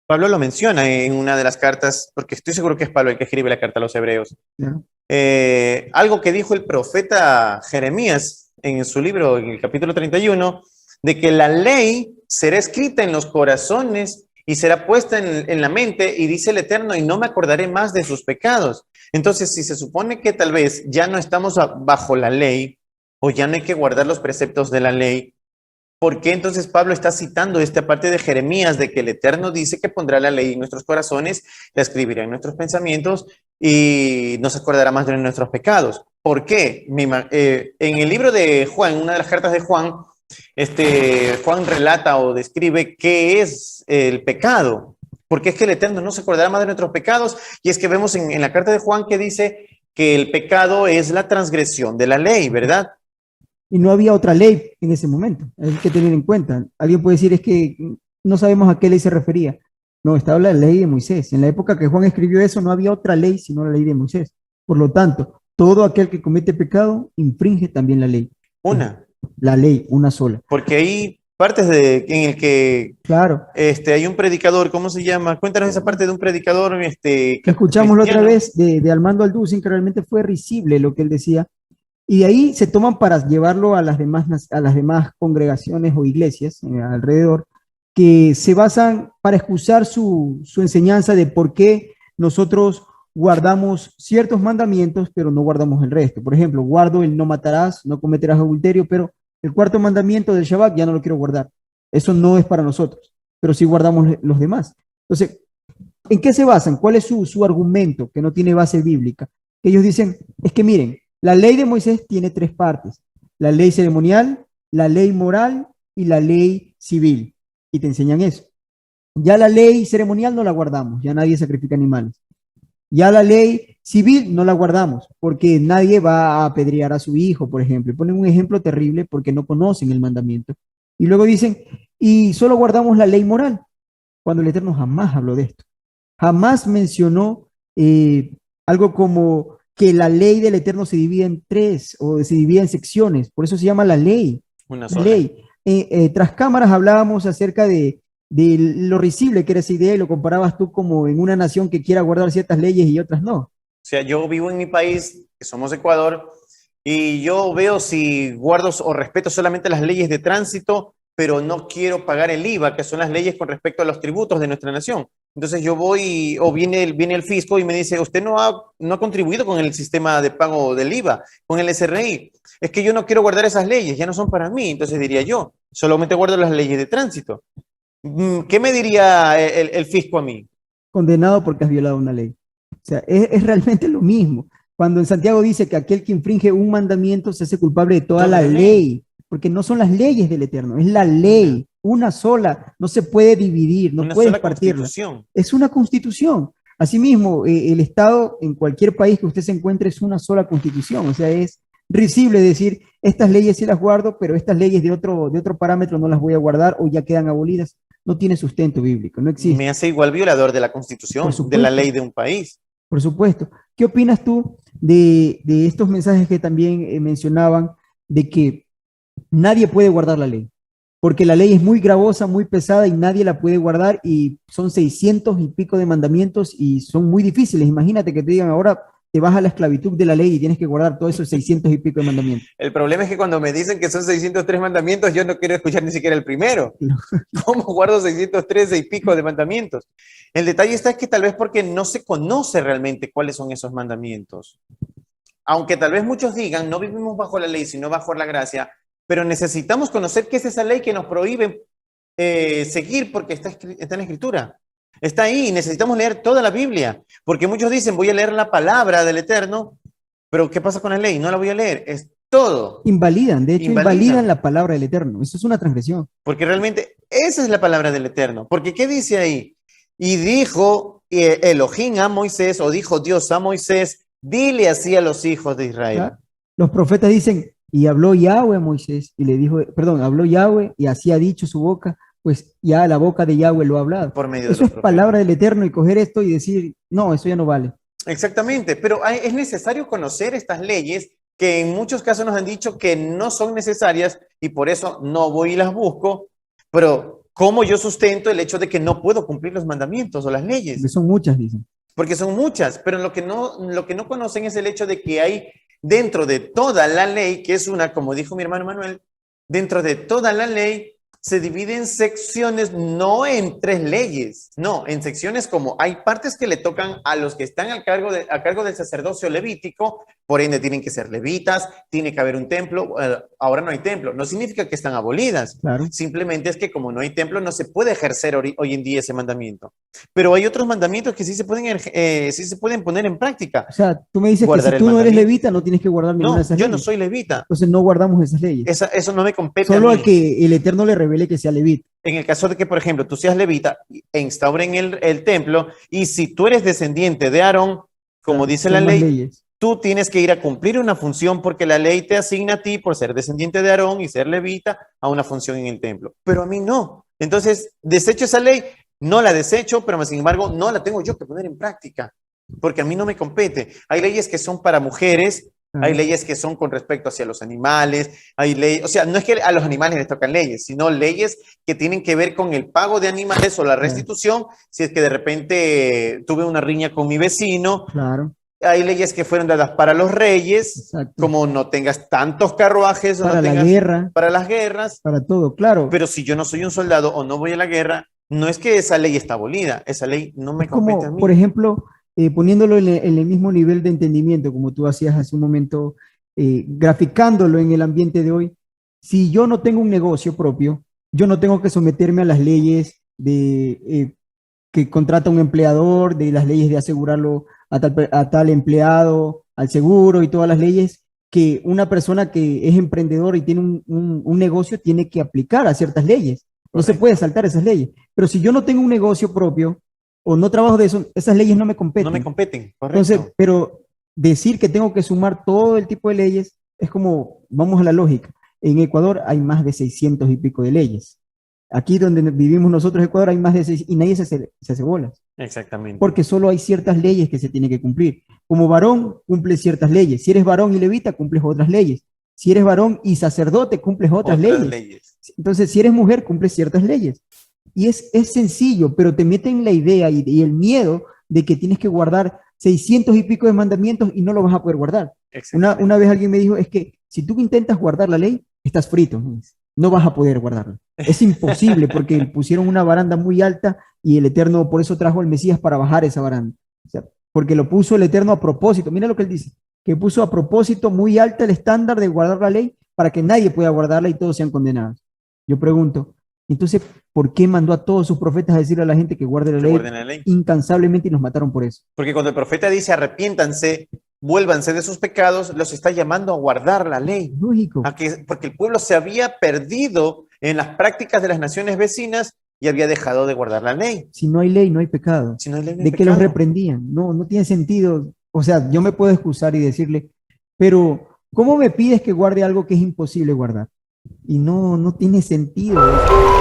Pablo lo menciona en una de las cartas, porque estoy seguro que es Pablo el que escribe la carta a los hebreos. ¿Ya? Algo que dijo el profeta Jeremías en su libro, en el capítulo 31, de que la ley será escrita en los corazones y será puesta en la mente, y dice el Eterno, y no me acordaré más de sus pecados. Entonces, si se supone que tal vez ya no estamos bajo la ley, o ya no hay que guardar los preceptos de la ley, ¿por qué entonces Pablo está citando esta parte de Jeremías de que el Eterno dice que pondrá la ley en nuestros corazones, la escribirá en nuestros pensamientos y nos acordará más de nuestros pecados? ¿Por qué? En el libro de Juan, en una de las cartas de Juan, Juan relata o describe qué es el pecado. Porque es que el Eterno no se acordará más de nuestros pecados. Y es que vemos en la carta de Juan que dice que el pecado es la transgresión de la ley, ¿verdad? Y no había otra ley en ese momento, hay que tener en cuenta. Alguien puede decir es que no sabemos a qué ley se refería. No, estaba la ley de Moisés. En la época que Juan escribió eso no había otra ley sino la ley de Moisés. Por lo tanto, todo aquel que comete pecado infringe también la ley. Es Una. la ley, una sola. Porque hay partes en el que Claro, hay un predicador, ¿cómo se llama? Cuéntanos esa parte de un predicador escuchamos la otra cristiano. vez de Armando Alducin que realmente fue risible lo que él decía. Y de ahí se toman para llevarlo a las demás congregaciones o iglesias alrededor, que se basan para excusar su enseñanza de por qué nosotros guardamos ciertos mandamientos, pero no guardamos el resto. Por ejemplo, guardo el no matarás, no cometerás adulterio, pero el cuarto mandamiento del Shabbat ya no lo quiero guardar. Eso no es para nosotros, pero sí guardamos los demás. Entonces, ¿en qué se basan? ¿Cuál es su argumento que no tiene base bíblica? Ellos dicen, es que miren, la ley de Moisés tiene tres partes: la ley ceremonial, la ley moral y la ley civil. Y te enseñan eso. Ya la ley ceremonial no la guardamos, ya nadie sacrifica animales. Ya la ley civil no la guardamos, porque nadie va a apedrear a su hijo, por ejemplo. Y ponen un ejemplo terrible porque no conocen el mandamiento. Y luego dicen, y solo guardamos la ley moral, cuando el Eterno jamás habló de esto. Jamás mencionó algo como que la ley del Eterno se divide en tres o se divide en secciones. Por eso se llama la ley. Una La sola. ley. Tras cámaras hablábamos acerca de lo risible que era esa idea y lo comparabas tú como en una nación que quiera guardar ciertas leyes y otras no. O sea, yo vivo en mi país, que somos Ecuador, y yo veo si guardo o respeto solamente las leyes de tránsito, pero no quiero pagar el IVA, que son las leyes con respecto a los tributos de nuestra nación. Entonces yo voy, o viene el fisco y me dice, usted no ha contribuido con el sistema de pago del IVA, con el SRI. Es que yo no quiero guardar esas leyes, ya no son para mí. Entonces diría yo, solamente guardo las leyes de tránsito. ¿Qué me diría el fisco a mí? Condenado porque has violado una ley. O sea, es realmente lo mismo. Cuando en Santiago dice que aquel que infringe un mandamiento se hace culpable de toda Toda la la ley. ley, porque no son las leyes del Eterno, es la Una, ley, una sola, no se puede dividir, no una puedes sola partirla. constitución. Es una constitución. Asimismo, el Estado en cualquier país que usted se encuentre es una sola constitución. O sea, es risible decir, estas leyes sí las guardo, pero estas leyes de otro parámetro no las voy a guardar o ya quedan abolidas. No tiene sustento bíblico, no Me existe. hace igual violador de la Por constitución, de la ley supuesto, de un país. por supuesto. ¿Qué opinas tú de estos mensajes que también mencionaban de que nadie puede guardar la ley? Porque la ley es muy gravosa, muy pesada y nadie la puede guardar y son 600 y pico de mandamientos y son muy difíciles. Imagínate que te digan ahora te vas a la esclavitud de la ley y tienes que guardar todos esos 600 y pico de mandamientos. El problema es que cuando me dicen que son 603 mandamientos, yo no quiero escuchar ni siquiera el primero. ¿Cómo guardo 613 y pico de mandamientos? El detalle está es que tal vez porque no se conoce realmente cuáles son esos mandamientos. Aunque tal vez muchos digan, no vivimos bajo la ley, sino bajo la gracia, pero necesitamos conocer qué es esa ley que nos prohíbe seguir porque está en la escritura. Está ahí y necesitamos leer toda la Biblia, porque muchos dicen, voy a leer la palabra del Eterno, pero ¿qué pasa con la ley? No la voy a leer, es todo. Invalidan, de hecho, invalidan Invalidan, la palabra del Eterno. Eso es una transgresión. porque realmente esa es la palabra del Eterno. Porque ¿qué dice ahí? Y dijo Elohim a Moisés, o dijo Dios a Moisés, dile así a los hijos de Israel. ¿Ya? Los profetas dicen, y habló Yahweh a Moisés, y le dijo, perdón, habló Yahweh y así ha dicho su boca, pues ya la boca de Yahweh lo ha hablado. Por medio de Eso los es palabra profetas. del Eterno y coger esto y decir, no, eso ya no vale. Exactamente, pero es necesario conocer estas leyes que en muchos casos nos han dicho que no son necesarias y por eso no voy y las busco, pero ¿cómo yo sustento el hecho de que no puedo cumplir los mandamientos o las leyes? Porque son muchas, dicen. Porque son muchas, pero lo que no conocen es el hecho de que hay dentro de toda la ley, que es una, como dijo mi hermano Manuel, dentro de toda la ley se divide en secciones, no en 3 leyes, no, en secciones como hay partes que le tocan a los que están a cargo del sacerdocio levítico, por ende tienen que ser levitas, tiene que haber un templo, ahora no hay templo, no significa que están abolidas, Claro. simplemente es que como no hay templo no se puede ejercer hoy en día ese mandamiento, pero hay otros mandamientos que sí se pueden poner en práctica. O sea, tú me dices que Guardar si el tú no eres mandamiento. levita, no tienes que guardar ninguna de No, esas yo leyes. no soy levita, Entonces no guardamos esas leyes. eso no me compete Solo a al mí. que el Eterno le revele que sea levita. En el caso de que, por ejemplo, tú seas levita e instauren el templo, y si tú eres descendiente de Aarón, como dice Son la más ley, leyes. tú tienes que ir a cumplir una función porque la ley te asigna a ti por ser descendiente de Aarón y ser levita a una función en el templo. Pero a mí no. Entonces, desecho esa ley, no la desecho, pero sin embargo, no la tengo yo que poner en práctica porque a mí no me compete. Hay leyes que son para mujeres, hay leyes que son con respecto hacia los animales, hay leyes, o sea, no es que a los animales les tocan leyes, sino leyes que tienen que ver con el pago de animales o la restitución, si es que de repente tuve una riña con mi vecino. Claro. Hay leyes que fueron dadas para los reyes, Exacto. como no tengas tantos carruajes o Para no la tengas guerra, para las guerras, para todo, claro. pero si yo no soy un soldado o no voy a la guerra, no es que esa ley está abolida, esa ley no me Es compete a como, mí. por ejemplo, poniéndolo en el mismo nivel de entendimiento, como tú hacías hace un momento, graficándolo en el ambiente de hoy, si yo no tengo un negocio propio, yo no tengo que someterme a las leyes que contrata un empleador, de las leyes de asegurarlo a tal empleado, al seguro y todas las leyes que una persona que es emprendedor y tiene un negocio tiene que aplicar a ciertas leyes. No se puede saltar esas leyes. Pero si yo no tengo un negocio propio o no trabajo de eso, esas leyes no me competen. No me competen, correcto. Entonces, pero decir que tengo que sumar todo el tipo de leyes es como, vamos a la lógica. En Ecuador hay más de 600 y pico de leyes. Aquí donde vivimos nosotros, Ecuador, hay más de 6 y nadie se hace bolas. Exactamente. Porque solo hay ciertas leyes que se tienen que cumplir. Como varón, cumples ciertas leyes. Si eres varón y levita, cumples otras leyes. Si eres varón y sacerdote, cumples otras leyes. Entonces, si eres mujer, cumples ciertas leyes. Y es sencillo, pero te meten la idea y el miedo de que tienes que guardar 600 y pico de mandamientos y no lo vas a poder guardar. Una vez alguien me dijo, es que si tú intentas guardar la ley, estás frito. No vas a poder guardarla. Es imposible porque pusieron una baranda muy alta y el Eterno por eso trajo al Mesías para bajar esa baranda. O sea, porque lo puso el Eterno a propósito. Mira lo que él dice, que puso a propósito muy alta el estándar de guardar la ley para que nadie pueda guardarla y todos sean condenados. Yo pregunto, entonces, ¿por qué mandó a todos sus profetas a decirle a la gente que guarde la ley incansablemente y nos mataron por eso? Porque cuando el profeta dice arrepiéntanse, vuélvanse de sus pecados, los está llamando a guardar la ley. Lógico. Porque el pueblo se había perdido en las prácticas de las naciones vecinas y había dejado de guardar la ley. Si no hay ley, no hay pecado. Si no hay ley, no hay ¿De pecado? qué los reprendían? No, no tiene sentido. O sea, yo me puedo excusar y decirle, pero ¿cómo me pides que guarde algo que es imposible guardar? Y no tiene sentido eso.